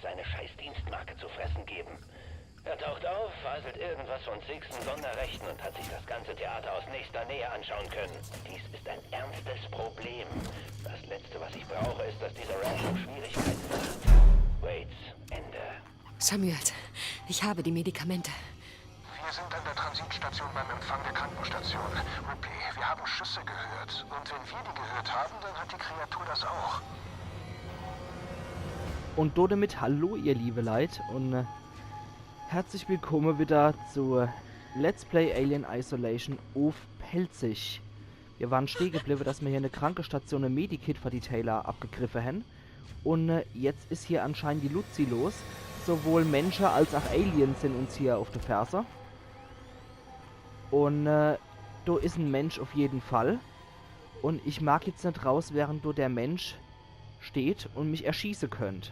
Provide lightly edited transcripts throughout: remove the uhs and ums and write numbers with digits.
seine scheiß Dienstmarke zu fressen geben. Er taucht auf, faselt irgendwas von Sixen Sonderrechten und hat sich das ganze Theater aus nächster Nähe anschauen können. Dies ist ein ernstes Problem. Das Letzte, was ich brauche, ist, dass dieser Rancho Schwierigkeiten macht. Waits, Ende. Samuel, ich habe die Medikamente. Wir sind an der Transitstation beim Empfang der Krankenstation. Ripley, wir haben Schüsse gehört. Und wenn wir die gehört haben, dann hat die Kreatur das auch. Und damit hallo ihr liebe Leute und herzlich willkommen wieder zu Let's Play Alien Isolation auf Pelzig. Wir waren stehen geblieben, dass wir hier eine Krankenstation, ein Medikit für die Taylor abgegriffen haben. Und jetzt ist hier anscheinend die Luzi los. Sowohl Menschen als auch Aliens sind uns hier auf der Ferse. Und da ist ein Mensch auf jeden Fall. Und ich mag jetzt nicht raus, während der Mensch steht und mich erschießen könnt.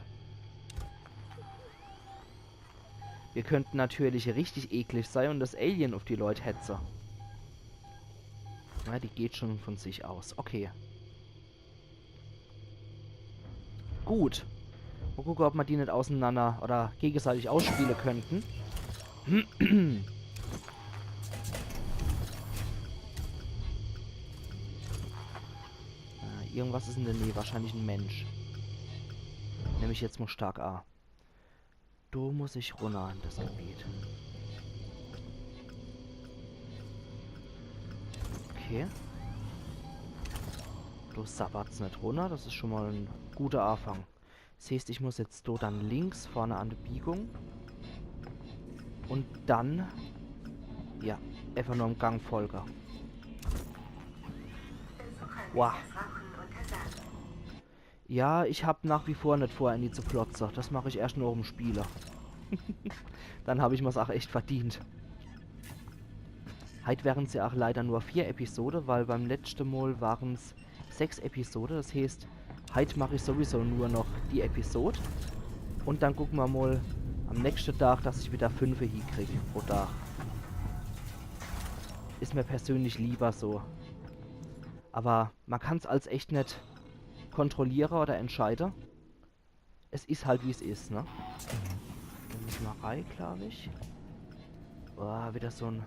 Wir könnten natürlich richtig eklig sein und das Alien auf die Leute hetze. Na, die geht schon von sich aus. Okay. Gut. Mal gucken, ob wir die nicht auseinander oder gegenseitig ausspielen könnten. Irgendwas ist in der Nähe. Wahrscheinlich ein Mensch. Nehme ich jetzt mal stark A. Du muss ich runter in das Gebiet. Okay. Du sabbert's nicht runter. Das ist schon mal ein guter Anfang. Das heißt, ich muss jetzt so dann links vorne an der Biegung. Und dann... Ja, einfach nur im Gang folgen. Wow. Ja, ich habe nach wie vor nicht vor, in die zu plotzen. Das mache ich erst nur um Spieler. Dann habe ich mir's auch echt verdient. Heute wären es ja auch leider nur 4 Episoden, weil beim letzten Mal waren es 6 Episoden. Das heißt, heute mache ich sowieso nur noch die Episode. Und dann gucken wir mal am nächsten Tag, dass ich wieder 5 hinkriege pro Tag. Ist mir persönlich lieber so. Aber man kann es als echt nicht kontrollieren oder entscheiden. Es ist halt wie es ist, ne? Dann müssen wir rein, glaube ich. Oh, wieder so ein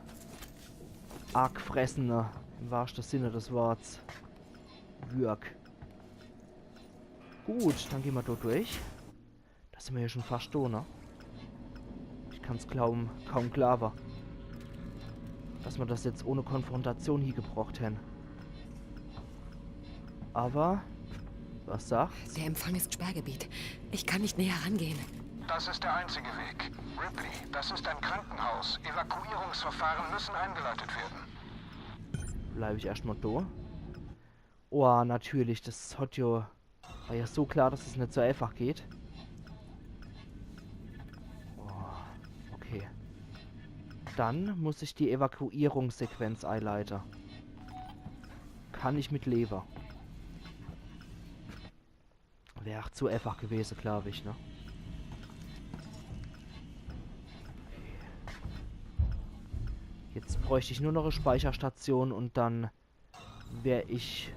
arg fressender, im wahrsten Sinne des Wortes, Würg. Gut, dann gehen wir dort durch. Da sind wir ja schon fast da, ne? Ich kann es kaum glauben, dass wir das jetzt ohne Konfrontation hier gebraucht haben. Aber, was sagt's? Der Empfang ist Sperrgebiet. Ich kann nicht näher rangehen. Das ist der einzige Weg. Ripley, das ist ein Krankenhaus. Evakuierungsverfahren müssen eingeleitet werden. Bleibe ich erstmal da. Oh, natürlich, das hat ja... War ja so klar, dass es nicht so einfach geht. Oh, okay. Dann muss ich die Evakuierungssequenz einleiten. Kann ich mit leben. Wäre auch zu einfach gewesen, glaube ich, ne? Jetzt bräuchte ich nur noch eine Speicherstation und dann wäre ich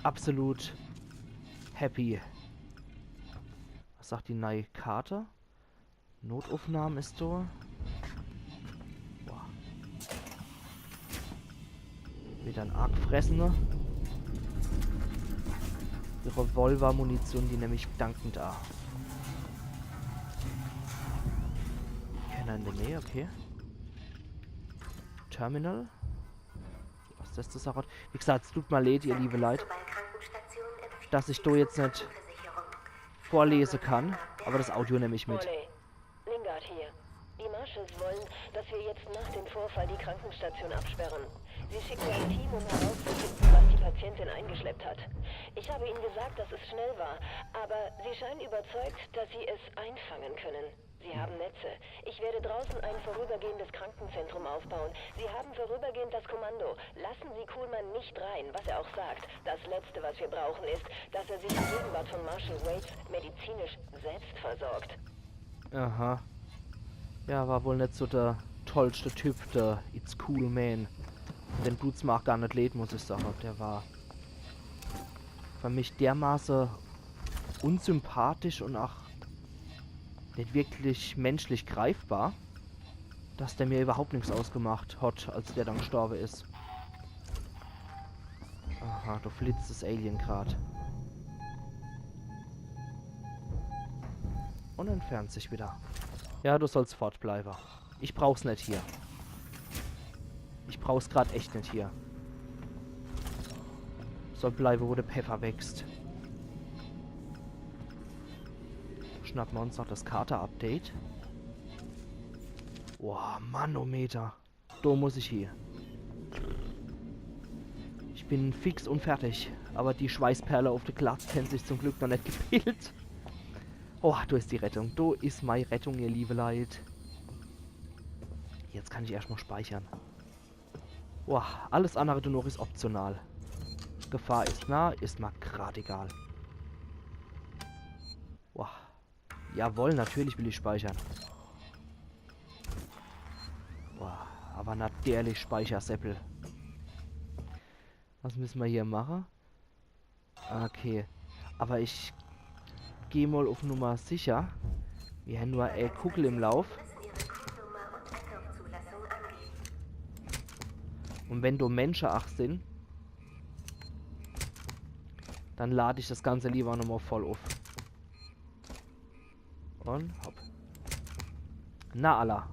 absolut happy. Was sagt die neue Karte? Notaufnahmen ist so. Boah. Wieder ein arg fressender. Die Revolver-Munition, die nehme ich dankend an. Keiner in der Nähe, okay. Terminal. Was ist das Sache? Wie gesagt, es tut mir leid, ihr liebe Leute, dass ich da jetzt nicht vorlesen kann. Aber das Audio nehme ich mit. Lingard hier. Die Marshalls wollen, dass wir jetzt nach dem Vorfall die Krankenstation absperren. Sie schicken ein Team, um herauszufinden, was die Patientin eingeschleppt hat. Ich habe ihnen gesagt, dass es schnell war, aber sie scheinen überzeugt, dass sie es einfangen können. Sie haben Netze. Ich werde draußen ein vorübergehendes Krankenzentrum aufbauen. Sie haben vorübergehend das Kommando. Lassen Sie Kuhlmann nicht rein, was er auch sagt. Das Letzte, was wir brauchen, ist, dass er sich in Gegenwart von Marshal Waits medizinisch selbst versorgt. Aha. Ja, war wohl nicht so der tollste Typ, der It's Cool Man. Den tut's mir auch gar nicht leid, muss ich sagen. Der war für mich dermaßen unsympathisch und auch nicht wirklich menschlich greifbar, dass der mir überhaupt nichts ausgemacht hat, als der dann gestorben ist. Aha, du flitzt das Alien grad. Und entfernt sich wieder. Ja, du sollst fortbleiben. Ich brauch's nicht hier. Ich brauch's grad echt nicht hier. Soll bleiben, wo der Pfeffer wächst. Schnappen wir uns noch das Karte-Update. Boah, Manometer. Da muss ich hier. Ich bin fix und fertig. Aber die Schweißperle auf der Glatze kennt sich zum Glück noch nicht gebildet. Oh, da ist die Rettung. Da ist meine Rettung, ihr liebe Leid. Jetzt kann ich erstmal speichern. Boah, alles andere nur ist optional. Gefahr ist nah, ist mir gerade egal. Boah. Jawohl, natürlich will ich speichern. Boah, aber natürlich Speichersäppel. Was müssen wir hier machen? Okay. Aber ich gehe mal auf Nummer sicher. Wir haben nur eine Kugel im Lauf. Und wenn du Menschen sind, dann lade ich das Ganze lieber nochmal voll auf. Und hopp. Na Allah.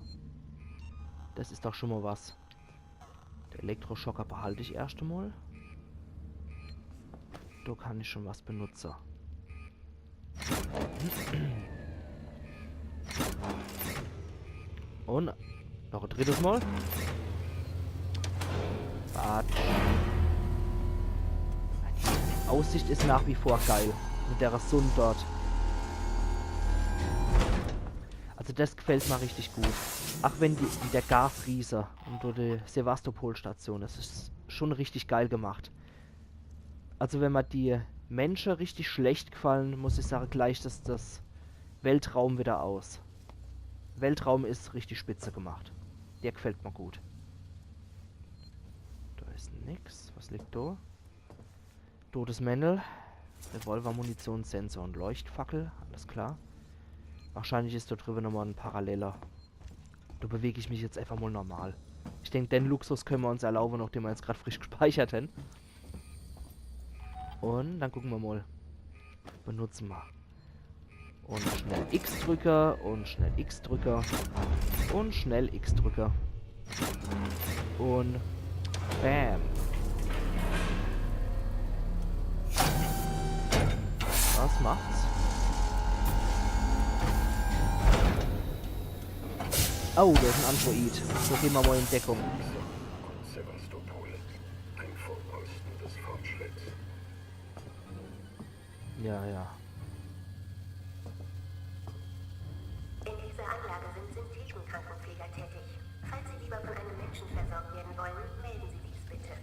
Das ist doch schon mal was. Der Elektroschocker behalte ich erst einmal. Da kann ich schon was benutzen. Und noch ein drittes Mal. Die Aussicht ist nach wie vor geil. Mit der Sonne dort. Also das gefällt mir richtig gut. Ach, wenn der Gasriese und die Sevastopol-Station, das ist schon richtig geil gemacht. Also wenn mir die Menschen richtig schlecht gefallen, muss ich sagen, gleich das Weltraum wieder aus. Weltraum ist richtig spitze gemacht. Der gefällt mir gut. Da ist nix. Was liegt da? Totes Männel. Revolver, Munition, Sensor und Leuchtfackel. Alles klar. Wahrscheinlich ist da drüber nochmal ein Paralleler. Da bewege ich mich jetzt einfach mal normal. Ich denke, den Luxus können wir uns erlauben, nachdem wir jetzt gerade frisch gespeichert haben. Und dann gucken wir mal. Benutzen wir. Und schnell X-Drücker und schnell X-Drücker und schnell X-Drücker. Und bam. Was macht's? Oh, da ist ein Android. So gehen wir mal in Deckung. Sevastopol. Ein Vorposten des Fortschritts. Ja, ja. In dieser Anlage sind Synthesenkrankenpfleger tätig. Falls Sie lieber von einem Menschen versorgt werden wollen, melden Sie dies bitte.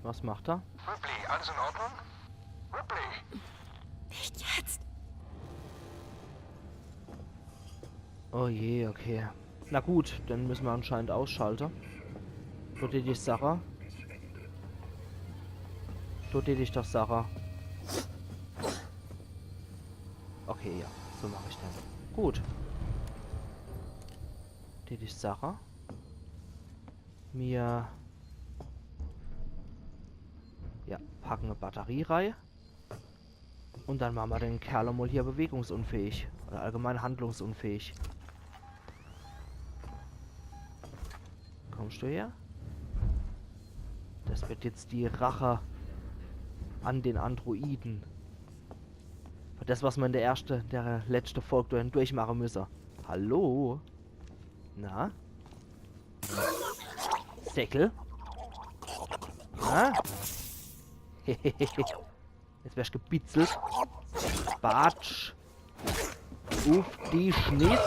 Was macht er? Ripley, alles in Ordnung? Ripley! Nicht jetzt! Oh je, okay. Na gut, dann müssen wir anscheinend ausschalten. Tut dir die Sache? Tut dir dich doch Sache? Okay, ja, so mache ich dann. Gut. Die dich Sache? Mir... Ja, packen eine Batteriereihe. Und dann machen wir den Kerl mal hier bewegungsunfähig. Oder allgemein handlungsunfähig. Kommst du her? Das wird jetzt die Rache an den Androiden. Für das, was man in der letzte Folge durchmachen müsse. Hallo? Na? Säckel? Na? Jetzt wärst gebitzelt. Batsch. Auf die Schnitt.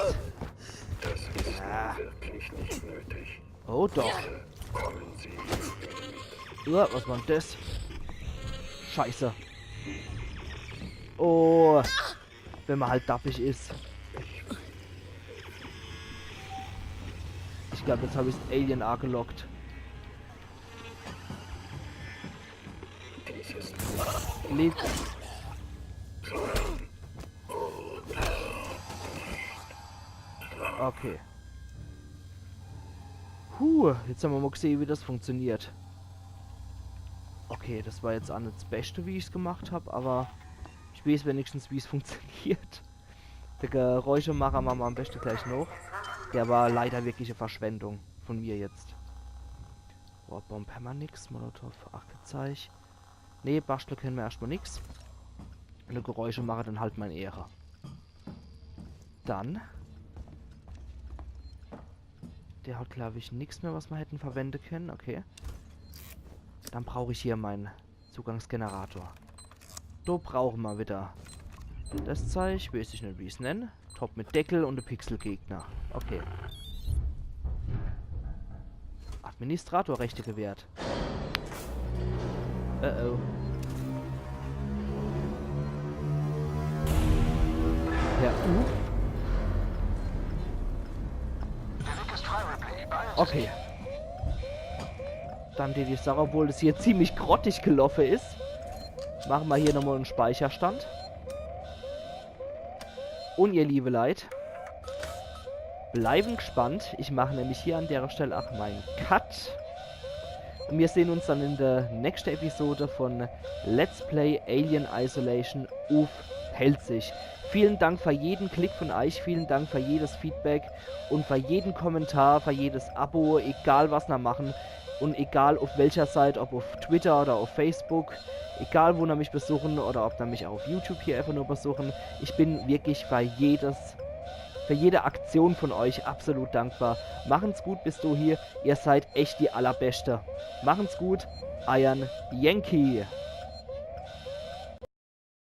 Das ist wirklich nicht nötig. Oh doch. Kommen Sie. Ja, was war denn das? Scheiße. Oh. Wenn man halt dappig ist. Ich glaube, jetzt habe ich das Alien A gelockt. Okay. Jetzt haben wir mal gesehen, wie das funktioniert. Okay, das war jetzt auch nicht das Beste, wie ich es gemacht habe, aber ich weiß wenigstens, wie es funktioniert. Der Geräuschemacher machen wir am besten gleich noch. Der war leider wirklich eine Verschwendung von mir jetzt. Boah, Bomb haben wir nix. Molotov, Achgezeich. Nee, basteln können wir erstmal nix. Und der Geräuschemacher dann halt meine Ehre. Dann. Der hat, glaube ich, nichts mehr, was wir hätten verwenden können. Okay. Dann brauche ich hier meinen Zugangsgenerator. Da brauchen wir wieder das Zeug. Weiß ich nicht, wie ich es nenne. Top mit Deckel und der Pixelgegner. Okay. Administratorrechte gewährt. Oh. Ja, Der Weg ist frei, Ripley. Beeilen Sie Okay. Dann die Sache, obwohl es hier ziemlich grottig gelaufen ist. Machen wir hier nochmal einen Speicherstand. Und ihr liebe Leute, bleiben gespannt. Ich mache nämlich hier an der Stelle auch meinen Cut. Und wir sehen uns dann in der nächsten Episode von Let's Play Alien Isolation auf Pelzig. Vielen Dank für jeden Klick von euch, vielen Dank für jedes Feedback und für jeden Kommentar, für jedes Abo, egal was wir machen und egal auf welcher Seite, ob auf Twitter oder auf Facebook, egal wo ihr mich besuchen oder ob ihr mich auf YouTube hier einfach nur besuchen. Ich bin wirklich für jede Aktion von euch absolut dankbar. Machen's gut bis du hier, ihr seid echt die Allerbeste. Machen's gut, Iron Yankee.